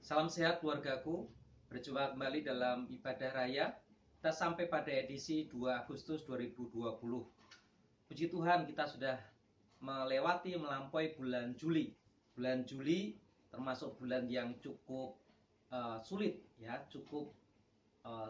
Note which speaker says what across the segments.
Speaker 1: Salam sehat keluargaku, berjumpa kembali dalam ibadah raya. Kita sampai pada edisi 2 Agustus 2020. Puji Tuhan, kita sudah melampaui bulan Juli. Bulan Juli termasuk bulan yang cukup sulit ya,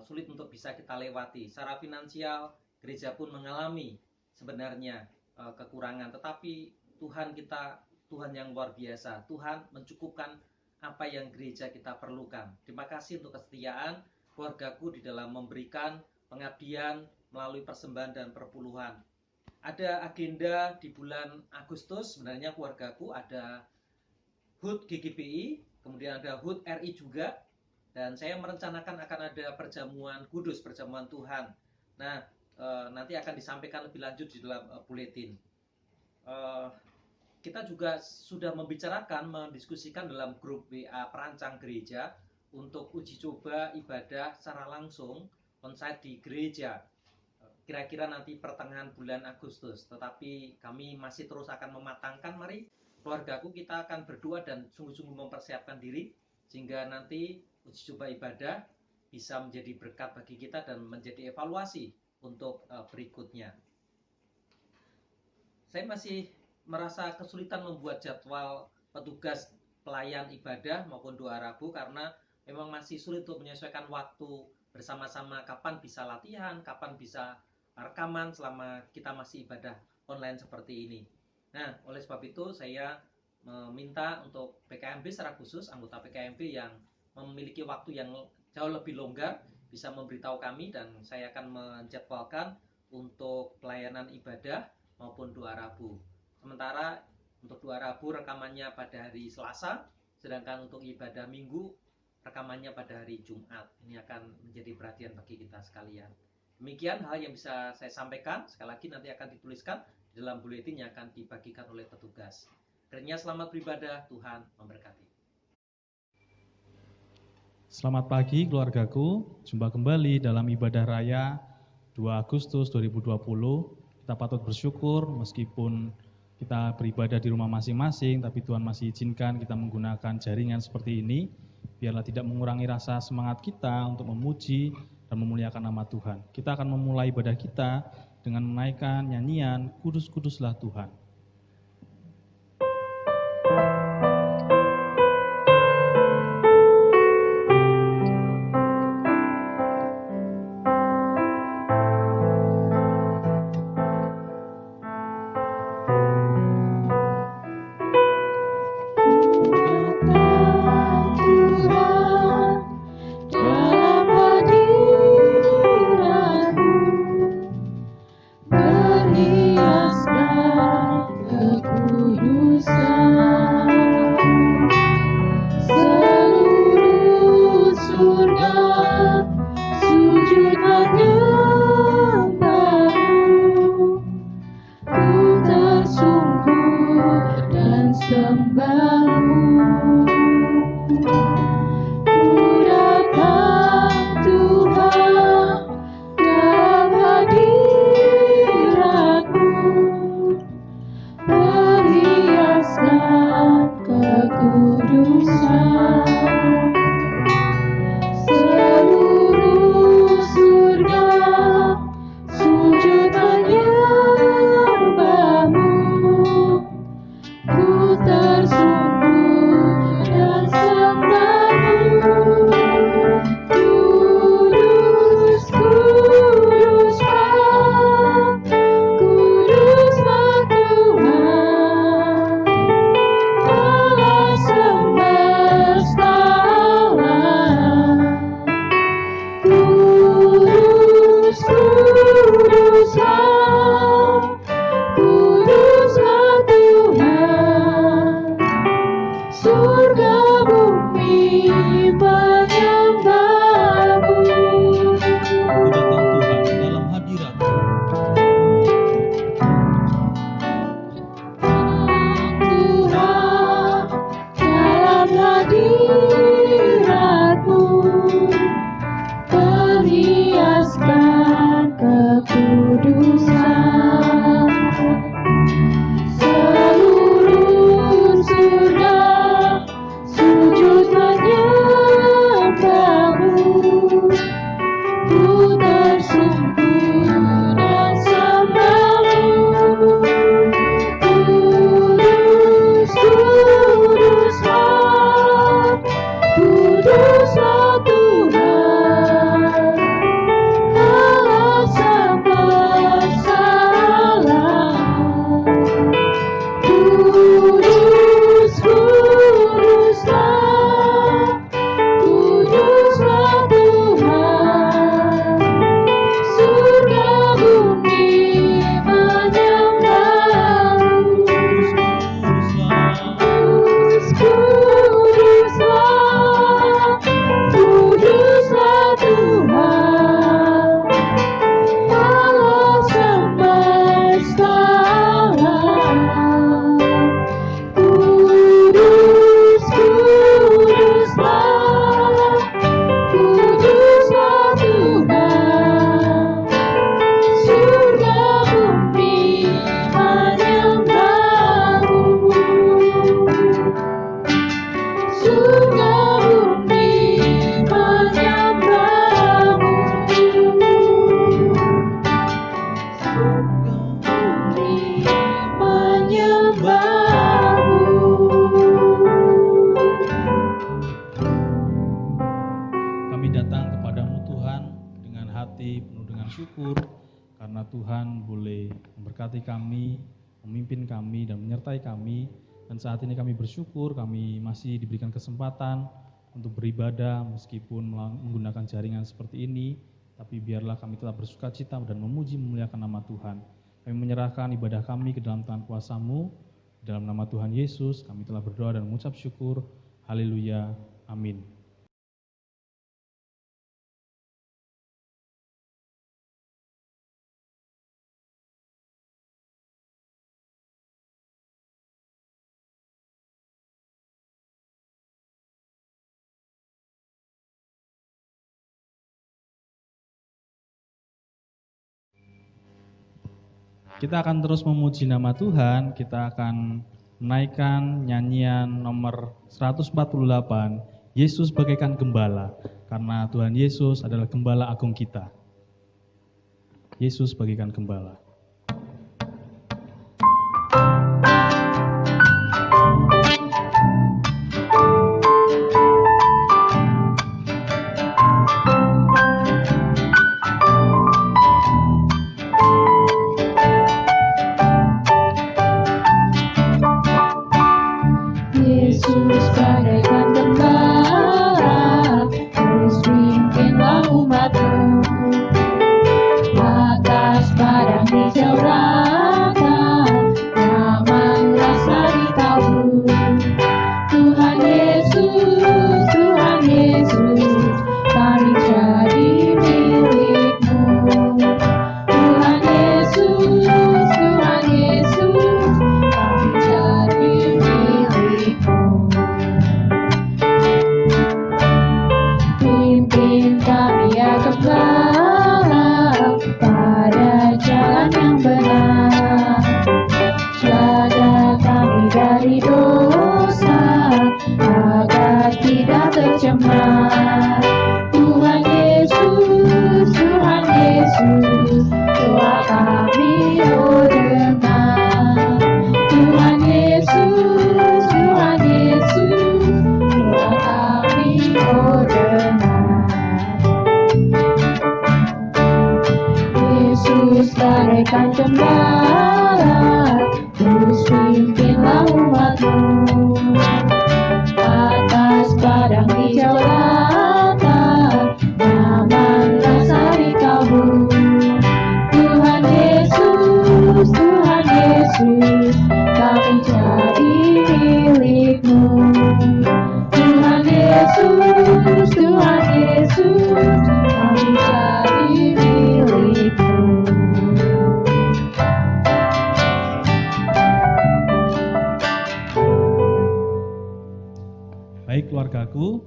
Speaker 1: sulit untuk bisa kita lewati. Secara finansial, gereja pun mengalami sebenarnya kekurangan, tetapi Tuhan kita Tuhan yang luar biasa. Tuhan mencukupkan apa yang gereja kita perlukan. Terima kasih untuk kesetiaan keluargaku di dalam memberikan pengabdian melalui persembahan dan perpuluhan. Ada agenda di bulan Agustus, sebenarnya keluargaku ada HUT GGBI, kemudian ada HUT RI juga, dan saya merencanakan akan ada perjamuan kudus, perjamuan Tuhan. Nah, nanti akan disampaikan lebih lanjut di dalam buletin. Kita juga sudah mendiskusikan dalam grup WA perancang gereja untuk uji coba ibadah secara langsung onsite di gereja. Kira-kira nanti pertengahan bulan Agustus. Tetapi kami masih terus akan mematangkan. Mari keluargaku, kita akan berdoa dan sungguh-sungguh mempersiapkan diri sehingga nanti uji coba ibadah bisa menjadi berkat bagi kita dan menjadi evaluasi untuk berikutnya. Saya masih merasa kesulitan membuat jadwal petugas pelayan ibadah maupun doa Rabu karena memang masih sulit untuk menyesuaikan waktu bersama-sama, kapan bisa latihan, kapan bisa rekaman selama kita masih ibadah online seperti ini. Nah, oleh sebab itu saya meminta untuk PKMB secara khusus, anggota PKMB yang memiliki waktu yang jauh lebih longgar bisa memberitahu kami dan saya akan menjadwalkan untuk pelayanan ibadah maupun doa Rabu. Sementara untuk doa Rabu rekamannya pada hari Selasa, sedangkan untuk ibadah Minggu rekamannya pada hari Jumat. Ini akan menjadi perhatian bagi kita sekalian. Demikian hal yang bisa saya sampaikan. Sekali lagi nanti akan dituliskan di dalam buletin yang akan dibagikan oleh petugas. Akhirnya selamat beribadah, Tuhan memberkati.
Speaker 2: Selamat pagi keluargaku, jumpa kembali dalam ibadah raya 2 Agustus 2020. Kita patut bersyukur meskipun kita beribadah di rumah masing-masing, tapi Tuhan masih izinkan kita menggunakan jaringan seperti ini, biarlah tidak mengurangi rasa semangat kita untuk memuji dan memuliakan nama Tuhan. Kita akan memulai ibadah kita dengan menaikkan nyanyian Kudus-Kuduslah Tuhan.
Speaker 3: Seluruh surga sujud hanya surga bumi menyembahmu. Bumi menyembahmu.
Speaker 2: Kami datang kepadamu Tuhan dengan hati penuh dengan syukur karena Tuhan boleh memberkati kami, memimpin kami dan menyertai kami. Dan saat ini kami bersyukur kami masih diberikan kesempatan untuk beribadah meskipun menggunakan jaringan seperti ini. Tapi biarlah kami tetap bersuka cita dan memuji memuliakan nama Tuhan. Kami menyerahkan ibadah kami ke dalam tangan kuasa-Mu. Dalam nama Tuhan Yesus kami telah berdoa dan mengucap syukur. Haleluya. Amin. Kita akan terus memuji nama Tuhan, kita akan menaikkan nyanyian nomor 148, Yesus bagaikan gembala, karena Tuhan Yesus adalah gembala agung kita. Yesus bagaikan gembala.
Speaker 3: Yesus bagaikan gembala, terus pimpinlah umat-Mu. Atas padang hijau rata, nyamanlah sari tabu. Tuhan Yesus, kami jadi milik-Mu. Tuhan Yesus, kami jadi milik-Mu. Pimpin kami ya Gembala pada jalan yang benar. Jaga kami dari dosa agar tidak tercemar. Tuhan Yesus, doa kami oh dengar. Tuhan Yesus, doa kami oh dengar. Yesus bagaikan gembala, terus pimpinlah umat-Mu. Atas padang hijau rata, nyamanlah sari kalbu. Tuhan Yesus, kami jadi milik-Mu. Tuhan Yesus, kami jadi milik-Mu.
Speaker 2: Baik keluargaku,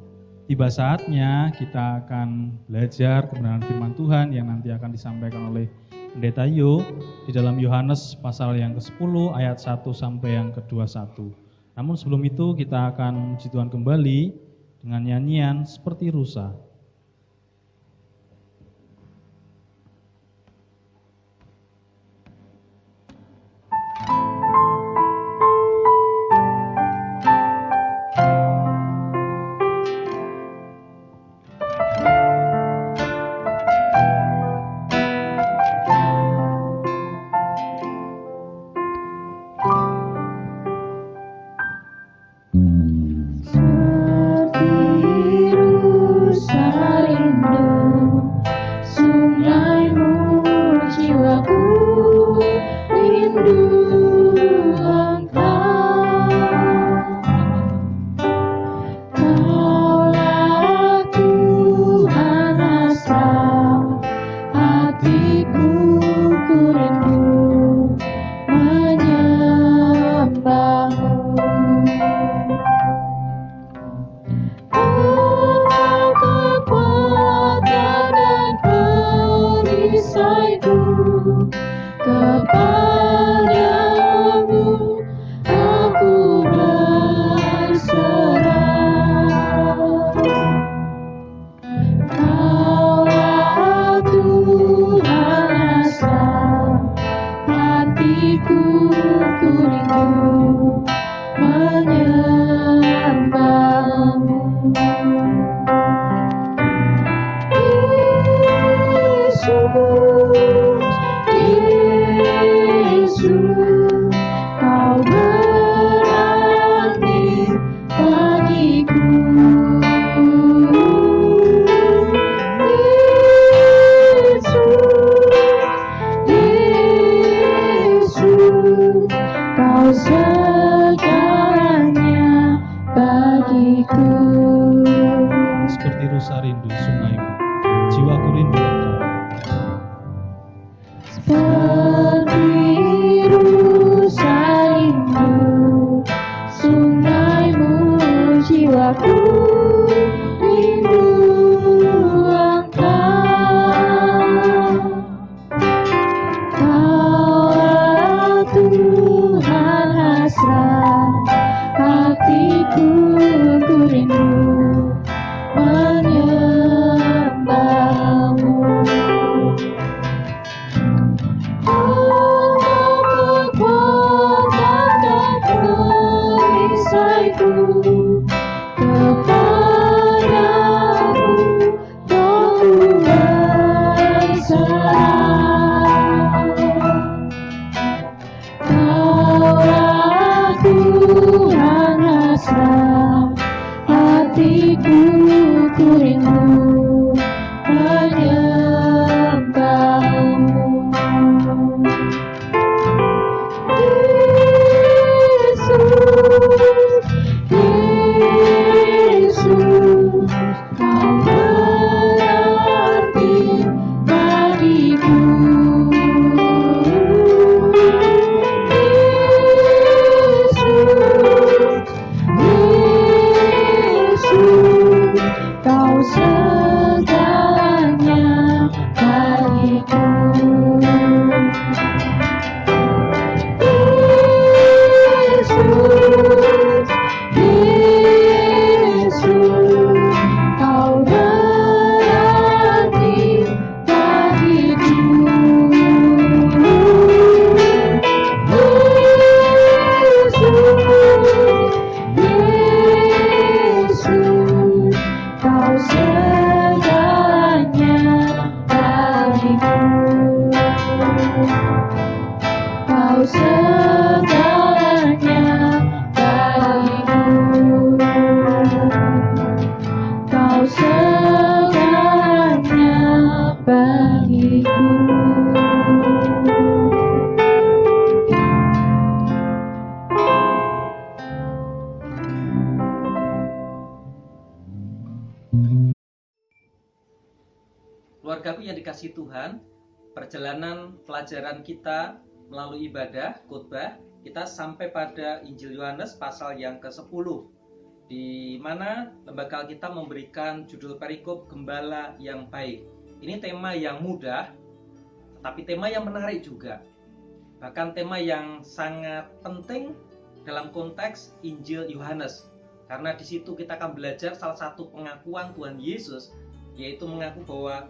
Speaker 2: tiba saatnya kita akan belajar kebenaran firman Tuhan yang nanti akan disampaikan oleh Pendeta Yo di dalam Yohanes pasal yang ke-10 ayat 1 sampai yang ke-21. Namun sebelum itu kita akan memuji Tuhan kembali dengan nyanyian Seperti Rusa.
Speaker 3: Seperti rusa bagiku.
Speaker 2: Seperti rusa rindu sungaimu, jiwaku rindu engkau.
Speaker 3: Seperti rusa rindu sungaimu, jiwaku rindu engkau. Kaulah Tuhan hasrat hatiku, ku rindu menyembahmu. Engkau kekuatan dan perisaiku, kepadamu aku berserah. Kaulah Tuhan hasrat hatiku, ku rindu menyembahmu. Yesus, Yesus, kau berarti bagiku. Yesus, kau segalanya bagiku. Yesus, Yesus, kau berarti bagiku. Yesus, kau segalanya bagiku. Kau segalanya bagiku. Kau segalanya bagiku.
Speaker 1: Keluargaku yang dikasihi Tuhan, perjalanan pelajaran kita melalui ibadah, khotbah, kita sampai pada Injil Yohanes pasal yang ke-10, di mana lembaga kita memberikan judul perikop Gembala yang Baik. Ini tema yang mudah, tetapi tema yang menarik juga. Bahkan tema yang sangat penting dalam konteks Injil Yohanes. Karena di situ kita akan belajar salah satu pengakuan Tuhan Yesus, yaitu mengaku bahwa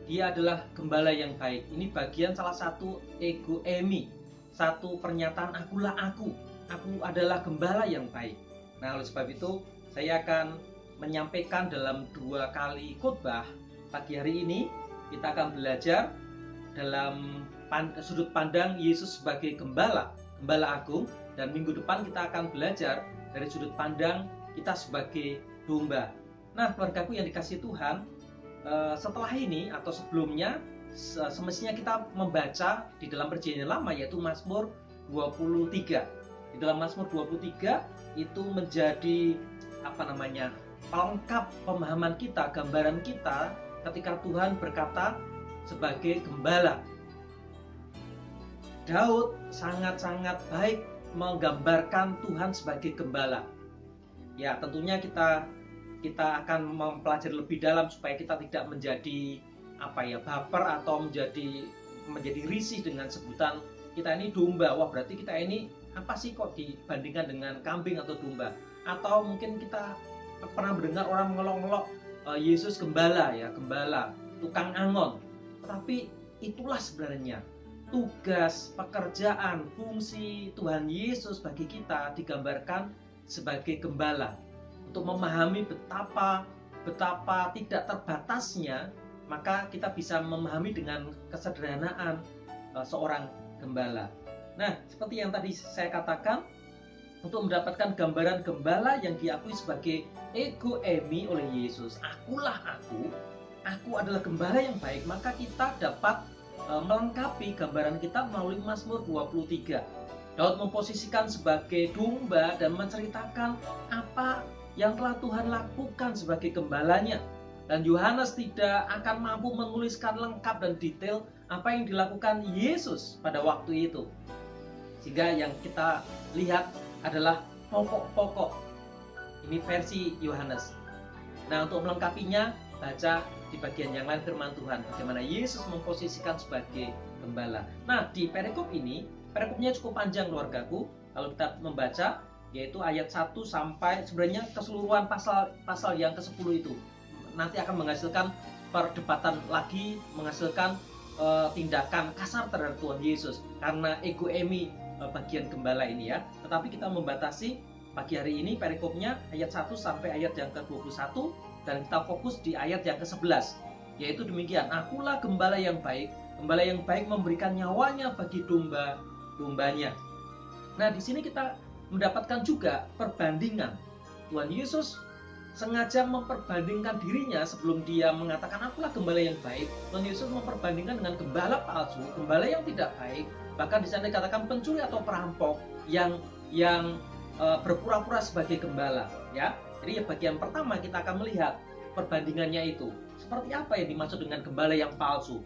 Speaker 1: Dia adalah gembala yang baik. Ini bagian salah satu ego emi, satu pernyataan akulah aku adalah gembala yang baik. Nah, oleh sebab itu saya akan menyampaikan dalam 2 kali khotbah. Pagi hari ini kita akan belajar dalam sudut pandang Yesus sebagai gembala agung, dan minggu depan kita akan belajar dari sudut pandang kita sebagai domba. Nah, keluargaku yang dikasihi Tuhan, setelah ini atau sebelumnya semestinya kita membaca di dalam perjanjian lama, yaitu Mazmur 23. Di dalam Mazmur 23 itu menjadi pelengkap pemahaman kita, gambaran kita ketika Tuhan berkata sebagai gembala. Daud sangat-sangat baik menggambarkan Tuhan sebagai gembala. Ya, tentunya kita akan mempelajari lebih dalam supaya kita tidak menjadi baper atau menjadi risih dengan sebutan kita ini domba. Wah, berarti kita ini apa sih kok dibandingkan dengan kambing atau domba? Atau mungkin kita pernah mendengar orang ngelok-ngelok Yesus gembala, tukang angon. Tetapi itulah sebenarnya tugas, pekerjaan, fungsi Tuhan Yesus bagi kita digambarkan sebagai gembala. Untuk memahami betapa tidak terbatasnya, maka kita bisa memahami dengan kesederhanaan seorang gembala. Nah, seperti yang tadi saya katakan, untuk mendapatkan gambaran gembala yang diakui sebagai ego eimi oleh Yesus, akulah aku adalah gembala yang baik, maka kita dapat melengkapi gambaran kita melalui Mazmur 23. Daud memposisikan sebagai domba dan menceritakan apa yang telah Tuhan lakukan sebagai gembalanya. Dan Yohanes tidak akan mampu menuliskan lengkap dan detail apa yang dilakukan Yesus pada waktu itu. Sehingga yang kita lihat adalah pokok-pokok. Ini versi Yohanes. Nah, untuk melengkapinya, baca di bagian yang lain firman Tuhan, bagaimana Yesus memposisikan sebagai gembala. Nah, di perikop ini, perikopnya cukup panjang keluargaku. Kalau kita membaca, yaitu ayat 1 sampai sebenarnya keseluruhan pasal yang ke-10 itu. Nanti akan menghasilkan perdebatan lagi, menghasilkan tindakan kasar terhadap Tuhan Yesus karena ego emi bagian gembala ini ya. Tetapi kita membatasi pagi hari ini perikopnya ayat 1 sampai ayat yang ke-21 dan kita fokus di ayat yang ke-11. Yaitu demikian, akulah gembala yang baik memberikan nyawanya bagi domba-dombanya. Nah, di sini kita mendapatkan juga perbandingan. Tuhan Yesus sengaja memperbandingkan dirinya sebelum dia mengatakan akulah gembala yang baik. Tuhan Yesus memperbandingkan dengan gembala palsu, gembala yang tidak baik. Bahkan di sana dikatakan pencuri atau perampok yang berpura-pura sebagai gembala. Ya, jadi bagian pertama kita akan melihat perbandingannya itu. Seperti apa yang dimaksud dengan gembala yang palsu?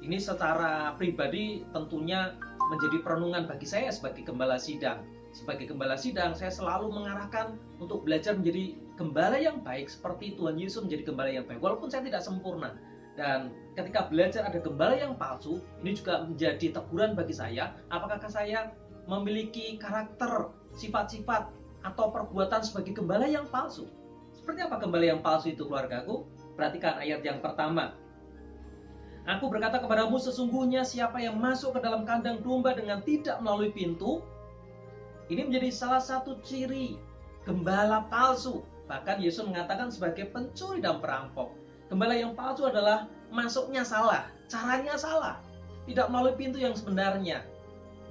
Speaker 1: Ini secara pribadi tentunya menjadi perenungan bagi saya sebagai gembala sidang. Sebagai gembala sidang, saya selalu mengarahkan untuk belajar menjadi gembala yang baik seperti Tuhan Yesus menjadi gembala yang baik. Walaupun saya tidak sempurna. Dan ketika belajar ada gembala yang palsu, ini juga menjadi teguran bagi saya. Apakah saya memiliki karakter, sifat-sifat, atau perbuatan sebagai gembala yang palsu? Seperti apa gembala yang palsu itu, keluargaku? Perhatikan ayat yang pertama. Aku berkata kepadamu, sesungguhnya siapa yang masuk ke dalam kandang domba dengan tidak melalui pintu, ini menjadi salah satu ciri gembala palsu. Bahkan Yesus mengatakan sebagai pencuri dan perampok. Gembala yang palsu adalah masuknya salah, caranya salah, tidak melalui pintu yang sebenarnya.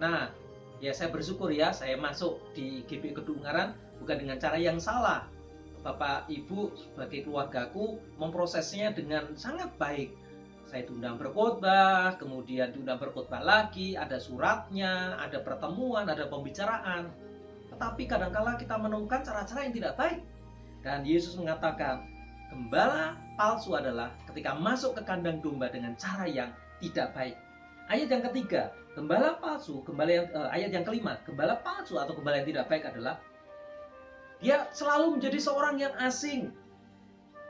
Speaker 1: Nah, ya saya bersyukur ya, saya masuk di GBI Kedung Ungaran bukan dengan cara yang salah. Bapak Ibu sebagai keluargaku memprosesnya dengan sangat baik. Saya diundang berkhotbah, kemudian diundang berkhotbah lagi, ada suratnya, ada pertemuan, ada pembicaraan. Tetapi kadangkala kita menemukan cara-cara yang tidak baik. Dan Yesus mengatakan, gembala palsu adalah ketika masuk ke kandang domba dengan cara yang tidak baik. Ayat yang ketiga, gembala palsu, ayat yang kelima, gembala palsu atau gembala yang tidak baik adalah dia selalu menjadi seorang yang asing.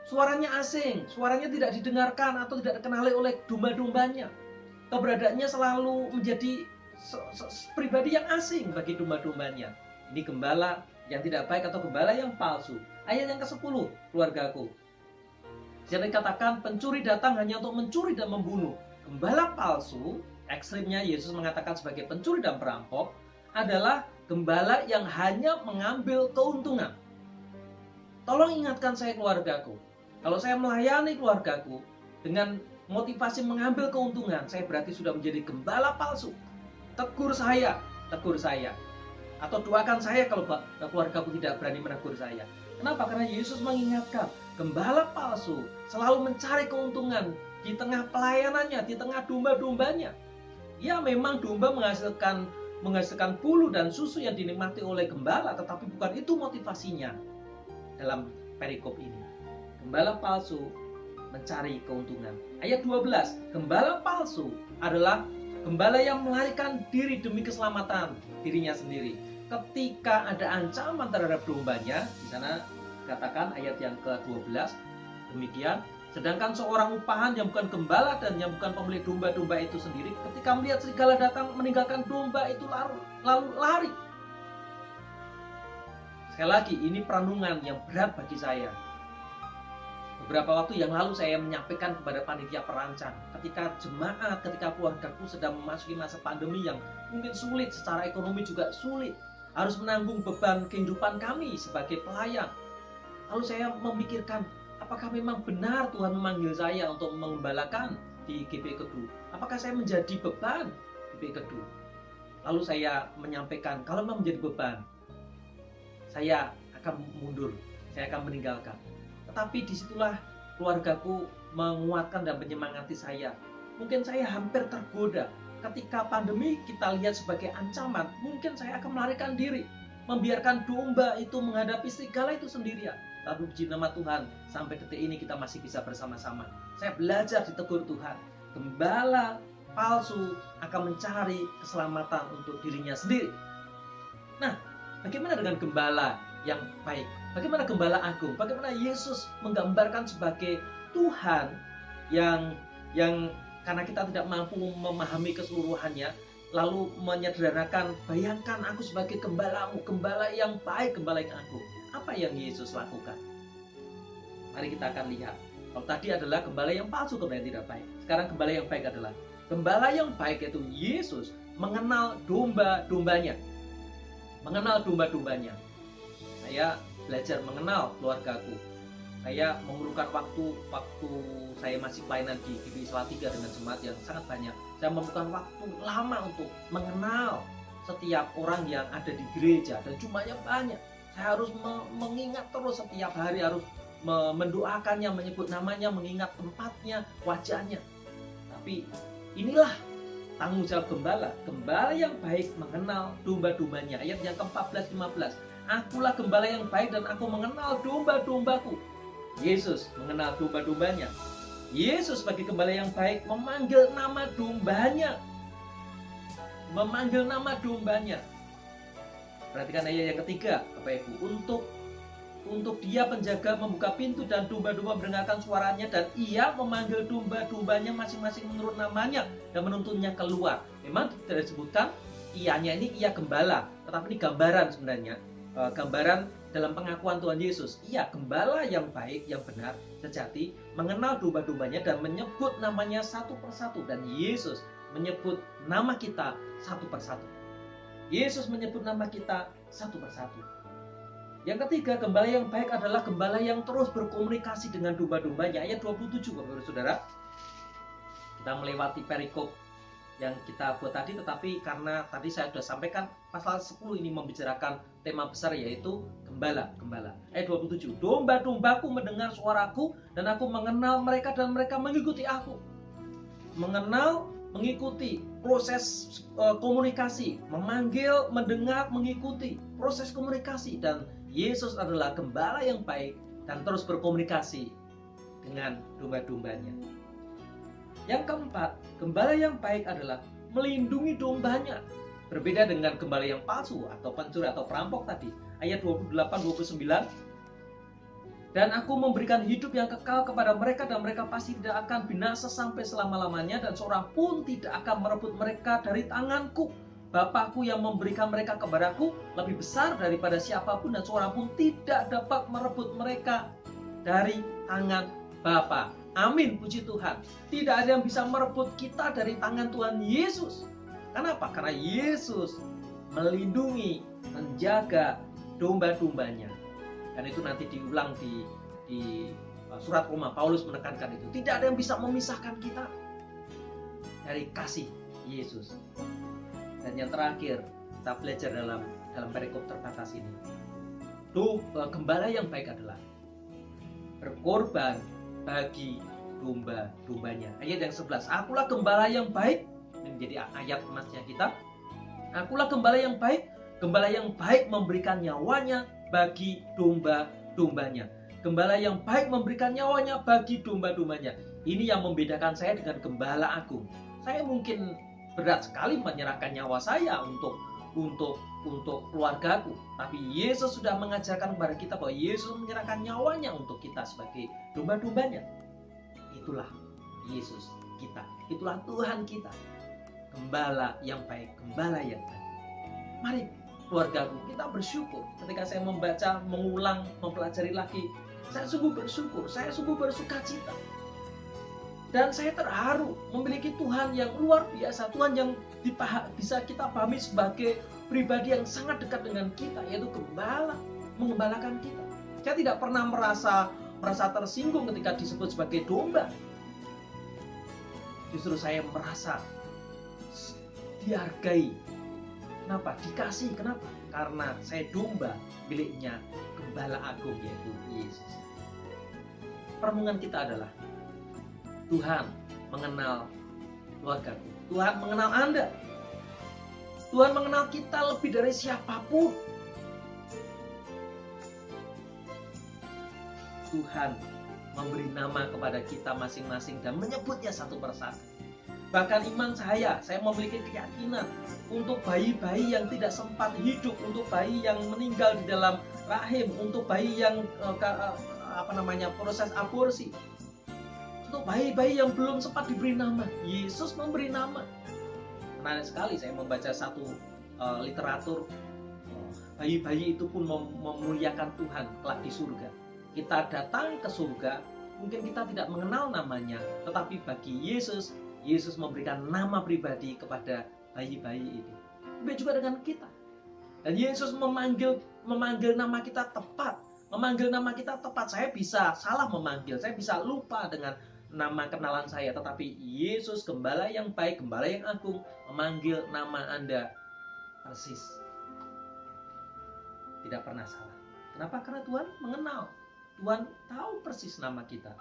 Speaker 1: Suaranya asing, suaranya tidak didengarkan atau tidak dikenali oleh domba-dombanya. Keberadaannya selalu menjadi pribadi yang asing bagi domba-dombanya. Ini gembala yang tidak baik atau gembala yang palsu. Ayat yang ke-10, keluargaku. Jadi dikatakan pencuri datang hanya untuk mencuri dan membunuh. Gembala palsu, ekstrimnya Yesus mengatakan sebagai pencuri dan perampok, adalah gembala yang hanya mengambil keuntungan. Tolong ingatkan saya, keluargaku. Kalau saya melayani keluargaku dengan motivasi mengambil keuntungan, saya berarti sudah menjadi gembala palsu. Tegur saya. Atau doakan saya kalau keluargaku tidak berani menegur saya. Kenapa? Karena Yesus mengingatkan, gembala palsu selalu mencari keuntungan di tengah pelayanannya, di tengah domba-dombanya. Ya, memang domba menghasilkan bulu dan susu yang dinikmati oleh gembala, tetapi bukan itu motivasinya dalam perikop ini. Gembala palsu mencari keuntungan. Ayat 12, gembala palsu adalah gembala yang melarikan diri demi keselamatan dirinya sendiri. Ketika ada ancaman terhadap dombanya, di sana katakan ayat yang ke-12, demikian, sedangkan seorang upahan yang bukan gembala dan yang bukan pemilik domba-domba itu sendiri, ketika melihat serigala datang meninggalkan domba itu lalu lari. Sekali lagi, ini perenungan yang berat bagi saya. Beberapa waktu yang lalu saya menyampaikan kepada panitia perancang, ketika jemaat, ketika keluargaku sedang memasuki masa pandemi yang mungkin sulit, secara ekonomi juga sulit, harus menanggung beban kehidupan kami sebagai pelayan. Lalu saya memikirkan, apakah memang benar Tuhan memanggil saya untuk mengembalakan di GBI Kedung? Apakah saya menjadi beban GBI Kedung? Lalu saya menyampaikan, kalau memang menjadi beban, saya akan mundur, saya akan meninggalkan. Tetapi disitulah keluargaku menguatkan dan menyemangati saya. Mungkin saya hampir tergoda. Ketika pandemi kita lihat sebagai ancaman, mungkin saya akan melarikan diri. membiarkan domba itu menghadapi serigala itu sendirian. Tapi puji nama Tuhan, sampai detik ini kita masih bisa bersama-sama. Saya belajar ditegur Tuhan. Gembala palsu akan mencari keselamatan untuk dirinya sendiri. Nah, bagaimana dengan gembala yang baik? Bagaimana gembala agung? Bagaimana Yesus menggambarkan sebagai Tuhan yang karena kita tidak mampu memahami keseluruhannya, lalu menyederhanakan, bayangkan aku sebagai gembalamu, gembala yang baik, gembala yang agung. Apa yang Yesus lakukan? Mari kita akan lihat. Kalau tadi adalah gembala yang palsu, gembala yang tidak baik. Sekarang gembala yang baik adalah gembala yang baik, yaitu Yesus mengenal domba-dombanya. Mengenal domba-dombanya. Saya belajar mengenal keluargaku. Saya memerlukan waktu saya masih pelayanan di GBI Salatiga dengan jemaat yang sangat banyak. Saya memerlukan waktu lama untuk mengenal setiap orang yang ada di gereja, dan jumlahnya banyak. Saya harus mengingat terus setiap hari, harus mendoakannya, menyebut namanya, mengingat tempatnya, wajahnya. Tapi inilah tanggung jawab gembala. Gembala yang baik mengenal domba-dombanya. Ayat yang ke-14-15. Akulah gembala yang baik dan aku mengenal domba-dombaku. Yesus mengenal domba-dombanya. Yesus sebagai gembala yang baik memanggil nama dombanya. Memanggil nama dombanya. Perhatikan ayat yang ketiga, Bapak Ibu. Untuk dia penjaga membuka pintu dan domba-domba mendengarkan suaranya, dan ia memanggil domba-dombanya masing-masing menurut namanya dan menuntunnya keluar. Memang tidak disebutkan ianya ini ia gembala, tetapi ini gambaran sebenarnya. Gambaran dalam pengakuan Tuhan Yesus. Ia gembala yang baik, yang benar, sejati, mengenal domba-dombanya dan menyebut namanya satu persatu. Dan Yesus menyebut nama kita satu persatu. Yesus menyebut nama kita satu persatu. Yang ketiga, gembala yang baik adalah gembala yang terus berkomunikasi dengan domba-dombanya. Ayat 27, Bapak Saudara. Kita melewati perikop yang kita buat tadi, tetapi karena tadi saya sudah sampaikan pasal 10 ini membicarakan tema besar, yaitu gembala. Ayat 27. Domba-dombaku mendengar suaraku dan aku mengenal mereka dan mereka mengikuti aku. Mengenal, mengikuti, proses komunikasi, memanggil, mendengar, mengikuti, proses komunikasi. Dan Yesus adalah gembala yang baik dan terus berkomunikasi dengan domba-dombanya. Yang keempat, gembala yang baik adalah melindungi dombanya. Berbeda dengan gembala yang palsu atau pencuri atau perampok tadi. Ayat 28-29. Dan aku memberikan hidup yang kekal kepada mereka dan mereka pasti tidak akan binasa sampai selama-lamanya, dan seorang pun tidak akan merebut mereka dari tanganku. Bapakku yang memberikan mereka kepadaku lebih besar daripada siapapun, dan seorang pun tidak dapat merebut mereka dari tangan Bapa. Amin, puji Tuhan. Tidak ada yang bisa merebut kita dari tangan Tuhan Yesus. Kenapa? Karena Yesus melindungi, menjaga domba-dombanya. Dan itu nanti diulang di surat Roma. Paulus menekankan itu. Tidak ada yang bisa memisahkan kita dari kasih Yesus. Dan yang terakhir, kita belajar dalam perikop terbatas ini. Gembala yang baik adalah berkorban bagi domba-dombanya. Ayat yang 11. Akulah gembala yang baik. Ini menjadi ayat emasnya kita. Akulah gembala yang baik. Gembala yang baik memberikan nyawanya bagi domba-dombanya. Gembala yang baik memberikan nyawanya bagi domba-dombanya. Ini yang membedakan saya dengan gembala agung. Saya mungkin berat sekali menyerahkan nyawa saya untuk keluargaku. Tapi Yesus sudah mengajarkan kepada kita bahwa Yesus menyerahkan nyawanya untuk kita sebagai domba-dombanya. Itulah Yesus kita. Itulah Tuhan kita. Gembala yang baik, gembala yang baik. Mari keluargaku, kita bersyukur ketika saya membaca, mengulang, mempelajari lagi. Saya sungguh bersyukur, saya sungguh bersukacita. Dan saya terharu memiliki Tuhan yang luar biasa, Tuhan yang bisa kita pahami sebagai pribadi yang sangat dekat dengan kita, yaitu gembala, mengembalakan kita. Saya tidak pernah merasa tersinggung ketika disebut sebagai domba. Justru saya merasa dihargai. Kenapa? Dikasih. Kenapa? Karena saya domba miliknya gembala agung, yaitu Yesus. Perenungan kita adalah Tuhan mengenal keluargaku. Tuhan mengenal Anda. Tuhan mengenal kita lebih dari siapapun. Tuhan memberi nama kepada kita masing-masing dan menyebutnya satu persatu. Bahkan iman saya memiliki keyakinan untuk bayi-bayi yang tidak sempat hidup, untuk bayi yang meninggal di dalam rahim, untuk bayi yang proses aborsi, untuk bayi-bayi yang belum sempat diberi nama. Yesus memberi nama. Menarik sekali saya membaca satu literatur, bayi-bayi itu pun memuliakan Tuhan kelak di surga. Kita datang ke surga, mungkin kita tidak mengenal namanya, tetapi bagi Yesus memberikan nama pribadi kepada bayi-bayi itu. Begitu juga dengan kita. Dan Yesus memanggil nama kita tepat. Memanggil nama kita tepat. Saya bisa salah memanggil, saya bisa lupa dengan nama kenalan saya. Tetapi Yesus, Gembala yang baik, Gembala yang agung, memanggil nama Anda persis. Tidak pernah salah. Kenapa? Karena Tuhan mengenal. Tuhan tahu persis nama kita.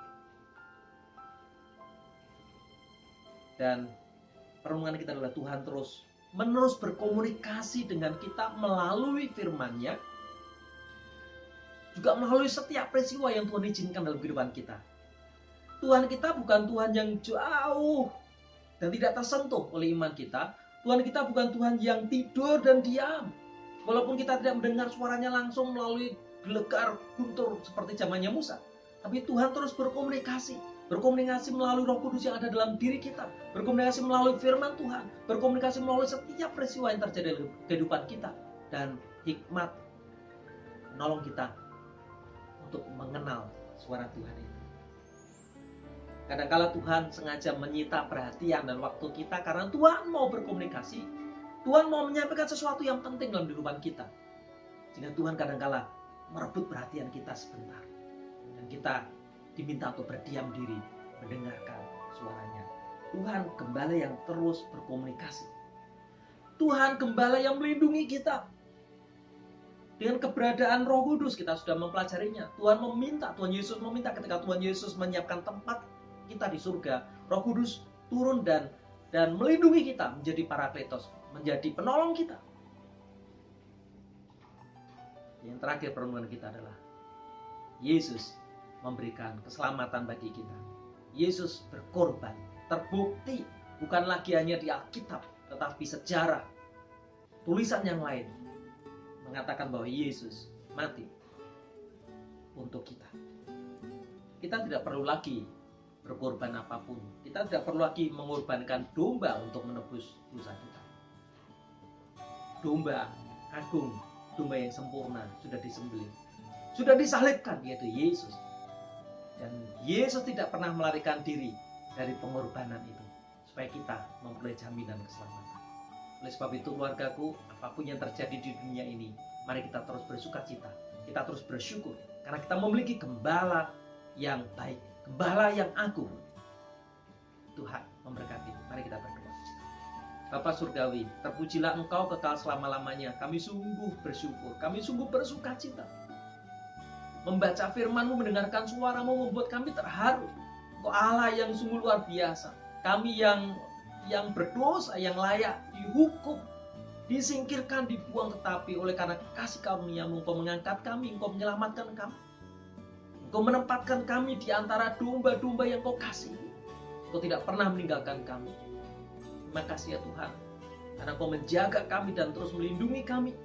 Speaker 1: Dan permohonan kita adalah Tuhan menerus berkomunikasi dengan kita melalui firman-Nya, juga melalui setiap peristiwa yang Tuhan izinkan dalam kehidupan kita. Tuhan kita bukan Tuhan yang jauh dan tidak tersentuh oleh iman kita. Tuhan kita bukan Tuhan yang tidur dan diam. Walaupun kita tidak mendengar suaranya langsung melalui gelegar guntur seperti zamannya Musa. Tapi Tuhan terus berkomunikasi melalui Roh Kudus yang ada dalam diri kita, berkomunikasi melalui firman Tuhan, berkomunikasi melalui setiap peristiwa yang terjadi dalam kehidupan kita, dan hikmat menolong kita untuk mengenal suara Tuhan itu. Kadang-kala Tuhan sengaja menyita perhatian dan waktu kita karena Tuhan mau berkomunikasi, Tuhan mau menyampaikan sesuatu yang penting dalam kehidupan kita, sehingga Tuhan kadang-kala merebut perhatian kita sebentar, dan kita diminta untuk berdiam diri mendengarkan suaranya. Tuhan Gembala yang terus berkomunikasi. Tuhan Gembala yang melindungi kita. Dengan keberadaan Roh Kudus kita sudah mempelajarinya. Tuhan Yesus meminta ketika Tuhan Yesus menyiapkan tempat kita di surga, Roh Kudus turun dan melindungi kita menjadi Parakletos, menjadi penolong kita. Yang terakhir permohonan kita adalah Yesus memberikan keselamatan bagi kita. Yesus berkorban, terbukti bukan lagi hanya di Alkitab, tetapi sejarah, tulisan yang lain mengatakan bahwa Yesus mati untuk kita. Kita tidak perlu lagi berkorban apapun. Kita tidak perlu lagi mengorbankan domba untuk menebus dosa kita. Domba agung, domba yang sempurna sudah disembelih, sudah disalibkan, yaitu Yesus. Dan Yesus tidak pernah melarikan diri dari pengorbanan itu, supaya kita memperoleh jaminan keselamatan. Oleh sebab itu, keluargaku, apapun yang terjadi di dunia ini, mari kita terus bersuka cita, kita terus bersyukur, karena kita memiliki Gembala yang baik, Gembala yang agung. Tuhan memberkati. Mari kita berdoa. Bapa Surgawi, terpujilah Engkau kekal selama-lamanya. Kami sungguh bersyukur, kami sungguh bersuka cita. Membaca firman-Mu, mendengarkan suara-Mu membuat kami terharu. Engkau Allah yang sungguh luar biasa. Kami yang berdosa, yang layak dihukum, disingkirkan, dibuang, tetapi oleh karena kasih kami yang Engkau mengangkat kami, Engkau menyelamatkan kami. Engkau menempatkan kami di antara domba-domba yang Engkau kasih. Engkau tidak pernah meninggalkan kami. Terima kasih ya Tuhan, karena Engkau menjaga kami dan terus melindungi kami,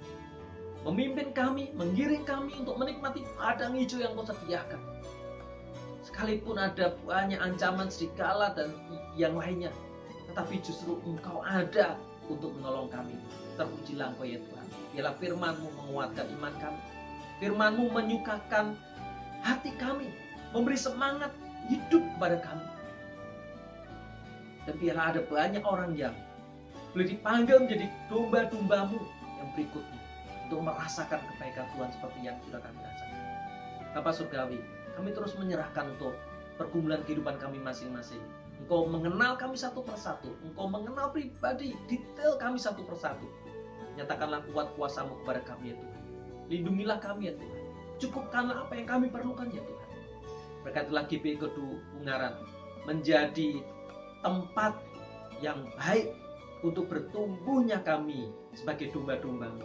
Speaker 1: memimpin kami, menggiring kami untuk menikmati padang hijau yang Kau sediakan. Sekalipun ada banyak ancaman serigala dan yang lainnya, tetapi justru Engkau ada untuk menolong kami. Terpujilah Engkau ya Tuhan. Biarlah firman-Mu menguatkan iman kami. Firman-Mu menyukakan hati kami, memberi semangat hidup kepada kami. Dan biarlah ada banyak orang yang boleh dipanggil menjadi domba-domba-Mu yang berikutnya, untuk merasakan kebaikan Tuhan seperti yang sudah kami rasakan. Bapa Surgawi, kami terus menyerahkan untuk pergumulan kehidupan kami masing-masing. Engkau mengenal kami satu persatu, Engkau mengenal pribadi, detail kami satu persatu. Nyatakanlah kuat kuasa-Mu kepada kami ya Tuhan. Lindungilah kami ya Tuhan. Cukupkanlah apa yang kami perlukan ya Tuhan. Berkatilah GBI Kedu Ungaran menjadi tempat yang baik untuk bertumbuhnya kami sebagai domba-domba-Mu.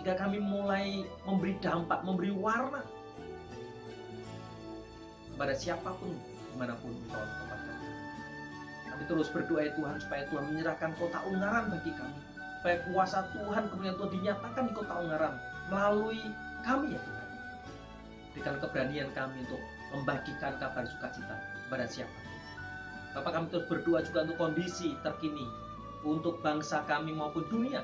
Speaker 1: Jika kami mulai memberi dampak, memberi warna kepada siapapun dimanapun engkau tempatkan. Kami terus berdoa ya Tuhan, supaya Tuhan menyerahkan kota Ungaran bagi kami, supaya kuasa Tuhan kemudian Tuhan dinyatakan di kota Ungaran melalui kami ya Tuhan. Berikan keberanian kami untuk membagikan kabar sukacita kepada siapa. Bapak, kami terus berdoa juga untuk kondisi terkini untuk bangsa kami maupun dunia,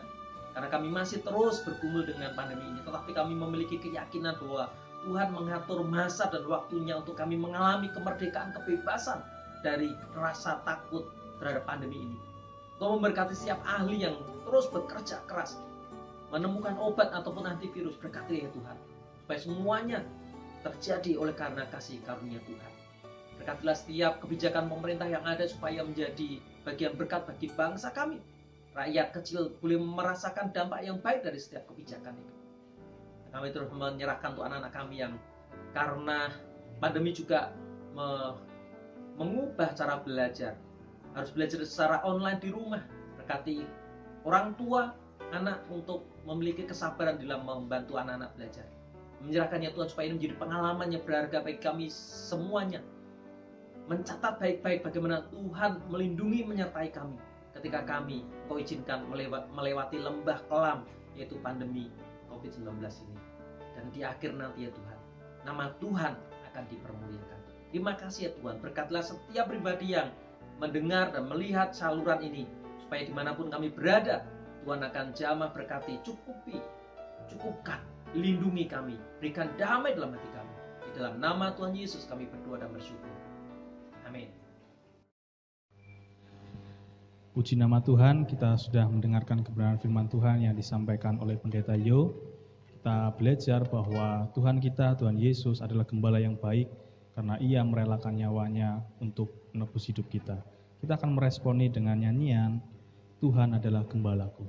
Speaker 1: karena kami masih terus bergumul dengan pandemi ini, tetapi kami memiliki keyakinan bahwa Tuhan mengatur masa dan waktunya untuk kami mengalami kemerdekaan, kebebasan dari rasa takut terhadap pandemi ini. Kau memberkati setiap ahli yang terus bekerja keras menemukan obat ataupun antivirus. Berkati ya Tuhan, supaya semuanya terjadi oleh karena kasih karunia Tuhan. Berkatilah setiap kebijakan pemerintah yang ada supaya menjadi bagian berkat bagi bangsa kami. Rakyat kecil boleh merasakan dampak yang baik dari setiap kebijakan itu. Kami terus menyerahkan untuk anak-anak kami yang karena pandemi juga mengubah cara belajar. Harus belajar secara online di rumah. Berkati orang tua, anak untuk memiliki kesabaran dalam membantu anak-anak belajar. Menyerahkannya Tuhan supaya ini menjadi pengalaman yang berharga bagi kami semuanya. Mencatat baik-baik bagaimana Tuhan melindungi menyertai kami ketika kami Kau izinkan melewati lembah kelam, yaitu pandemi COVID-19 ini. Dan di akhir nanti ya Tuhan, nama Tuhan akan dipermuliakan. Terima kasih ya Tuhan, berkatilah setiap pribadi yang mendengar dan melihat saluran ini, supaya dimanapun kami berada, Tuhan akan jamah berkati, cukupkan, lindungi kami, berikan damai dalam hati kami. Di dalam nama Tuhan Yesus kami berdoa dan bersyukur. Amin.
Speaker 2: Puji nama Tuhan, kita sudah mendengarkan kebenaran firman Tuhan yang disampaikan oleh Pendeta Yo. Kita belajar bahwa Tuhan kita, Tuhan Yesus adalah gembala yang baik karena Ia merelakan nyawanya untuk menebus hidup kita. Kita akan meresponi dengan nyanyian, Tuhan adalah gembalaku.